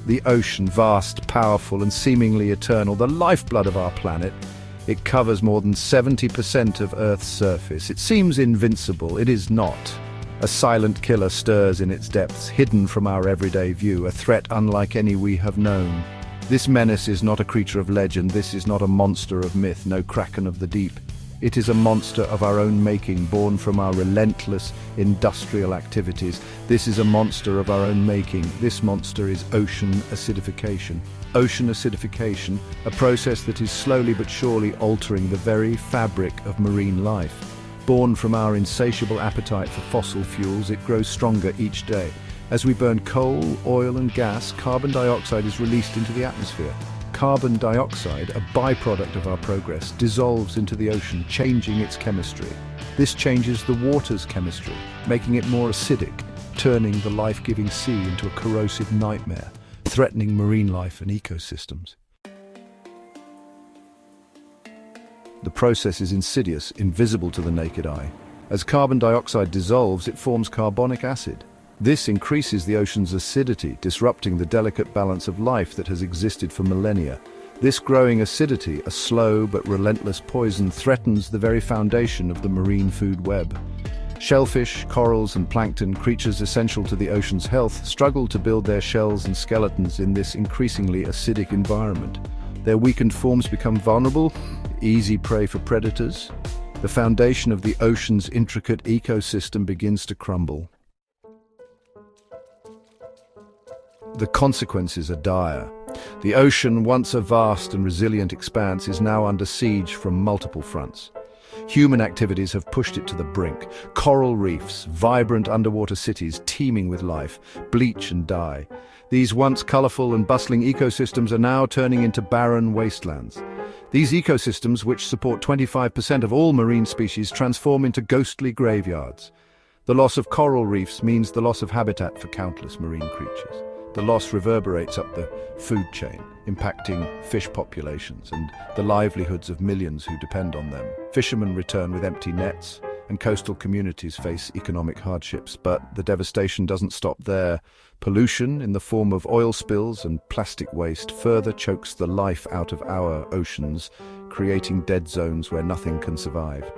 The ocean, vast, powerful, and seemingly eternal, the lifeblood of our planet. It covers more than 70% of Earth's surface. It seems invincible. It is not. A silent killer stirs in its depths, hidden from our everyday view, a threat unlike any we have known. This menace is not a creature of legend. This is not a monster of myth, no kraken of the deep. It is a monster of our own making, born from our relentless industrial activities. This is a monster of our own making. This monster is ocean acidification. Ocean acidification, a process that is slowly but surely altering the very fabric of marine life. Born from our insatiable appetite for fossil fuels, it grows stronger each day. As we burn coal, oil and gas, carbon dioxide is released into the atmosphere. Carbon dioxide, a byproduct of our progress, dissolves into the ocean, changing its chemistry. This changes the water's chemistry, making it more acidic, turning the life-giving sea into a corrosive nightmare, threatening marine life and ecosystems. The process is insidious, invisible to the naked eye. As carbon dioxide dissolves, it forms carbonic acid. This increases the ocean's acidity, disrupting the delicate balance of life that has existed for millennia. This growing acidity, a slow but relentless poison, threatens the very foundation of the marine food web. Shellfish, corals and plankton, creatures essential to the ocean's health, struggle to build their shells and skeletons in this increasingly acidic environment. Their weakened forms become vulnerable, easy prey for predators. The foundation of the ocean's intricate ecosystem begins to crumble. The consequences are dire. The ocean, once a vast and resilient expanse, is now under siege from multiple fronts. Human activities have pushed it to the brink. Coral reefs, vibrant underwater cities teeming with life, bleach and die. These once colorful and bustling ecosystems are now turning into barren wastelands. These ecosystems, which support 25% of all marine species, transform into ghostly graveyards. The loss of coral reefs means the loss of habitat for countless marine creatures. The loss reverberates up the food chain, impacting fish populations and the livelihoods of millions who depend on them. Fishermen return with empty nets, and coastal communities face economic hardships. But the devastation doesn't stop there. Pollution, in the form of oil spills and plastic waste, further chokes the life out of our oceans, creating dead zones where nothing can survive.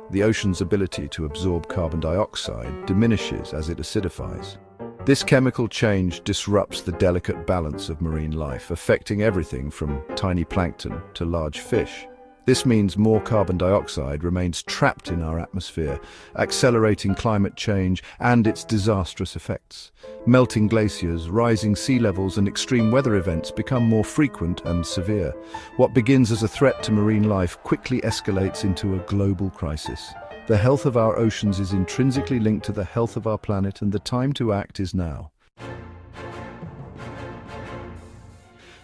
The ocean's ability to absorb carbon dioxide diminishes as it acidifies. This chemical change disrupts the delicate balance of marine life, affecting everything from tiny plankton to large fish. This means more carbon dioxide remains trapped in our atmosphere, accelerating climate change and its disastrous effects. Melting glaciers, rising sea levels, and extreme weather events become more frequent and severe. What begins as a threat to marine life quickly escalates into a global crisis. The health of our oceans is intrinsically linked to the health of our planet, and the time to act is now.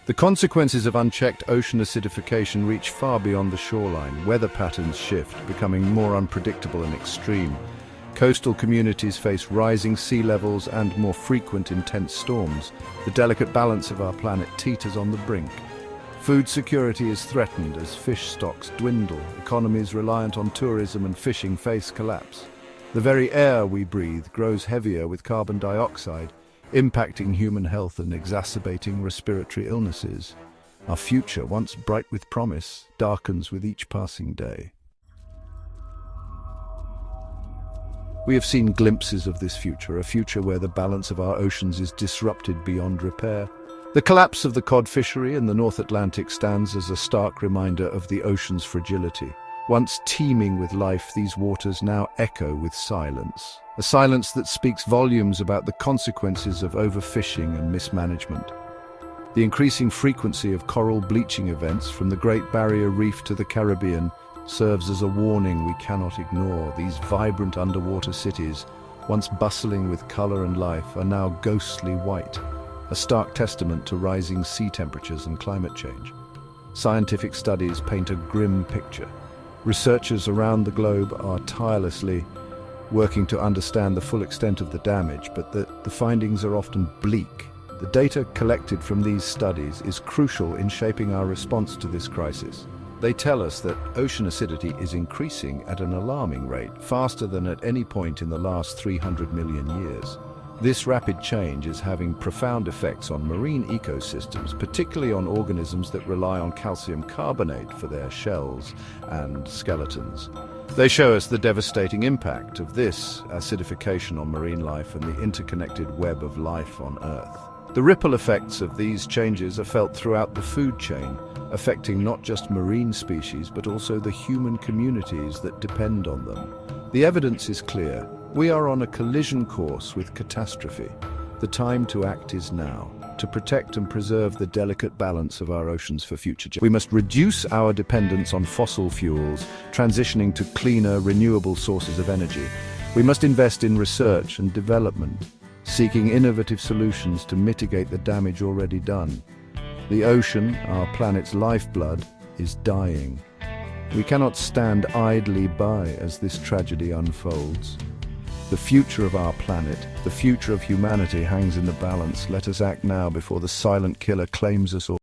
The consequences of unchecked ocean acidification reach far beyond the shoreline. Weather patterns shift, becoming more unpredictable and extreme. Coastal communities face rising sea levels and more frequent intense storms. The delicate balance of our planet teeters on the brink. Food security is threatened as fish stocks dwindle. Economies reliant on tourism and fishing face collapse. The very air we breathe grows heavier with carbon dioxide, impacting human health and exacerbating respiratory illnesses. Our future, once bright with promise, darkens with each passing day. We have seen glimpses of this future, a future where the balance of our oceans is disrupted beyond repair. The collapse of the cod fishery in the North Atlantic stands as a stark reminder of the ocean's fragility. Once teeming with life, these waters now echo with silence. A silence that speaks volumes about the consequences of overfishing and mismanagement. The increasing frequency of coral bleaching events from the Great Barrier Reef to the Caribbean serves as a warning we cannot ignore. These vibrant underwater cities, once bustling with color and life, are now ghostly white, a stark testament to rising sea temperatures and climate change. Scientific studies paint a grim picture. Researchers around the globe are tirelessly working to understand the full extent of the damage, but the findings are often bleak. The data collected from these studies is crucial in shaping our response to this crisis. They tell us that ocean acidity is increasing at an alarming rate, faster than at any point in the last 300 million years. This rapid change is having profound effects on marine ecosystems, particularly on organisms that rely on calcium carbonate for their shells and skeletons. They show us the devastating impact of this acidification on marine life and the interconnected web of life on Earth. The ripple effects of these changes are felt throughout the food chain, affecting not just marine species but also the human communities that depend on them. The evidence is clear. We are on a collision course with catastrophe. The time to act is now, to protect and preserve the delicate balance of our oceans for future generations. We must reduce our dependence on fossil fuels, transitioning to cleaner, renewable sources of energy. We must invest in research and development, seeking innovative solutions to mitigate the damage already done. The ocean, our planet's lifeblood, is dying. We cannot stand idly by as this tragedy unfolds. The future of our planet, the future of humanity hangs in the balance. Let us act now before the silent killer claims us all.